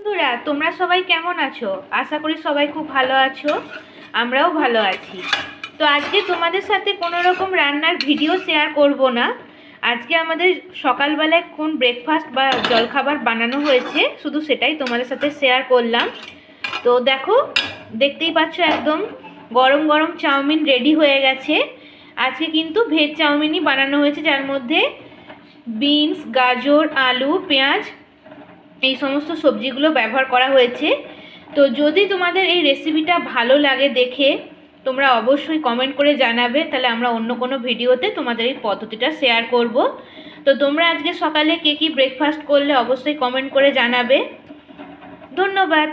বন্ধুরা, তোমরা সবাই কেমন আছো? আশা করি সবাই খুব ভালো আছো। আমরাও ভালো আছি। তো আজকে তোমাদের সাথে কোনো রকম রান্নার ভিডিও শেয়ার করব না। আজকে আমাদের সকালবেলায় কোন ব্রেকফাস্ট বা জলখাবার বানানো হয়েছে শুধু সেটাই তোমাদের সাথে শেয়ার করলাম। তো দেখো, দেখতেই পাচ্ছ একদম গরম গরম চাউমিন রেডি হয়ে গেছে। আজকে কিন্তু ভেজ চাউমিনই বানানো হয়েছে, যার মধ্যে বিনস, গাজর, আলু, পেঁয়াজ এই সমস্ত সবজিগুলো ব্যবহার করা হয়েছে। তো যদি তোমাদের এই রেসিপিটা ভালো লাগে দেখে, তোমরা অবশ্যই কমেন্ট করে জানাবে, তাহলে আমরা অন্য কোনো ভিডিওতে তোমাদের এই পদ্ধতিটা শেয়ার করব। তো তোমরা আজকে সকালে কে কী ব্রেকফাস্ট করলে অবশ্যই কমেন্ট করে জানাবে। ধন্যবাদ।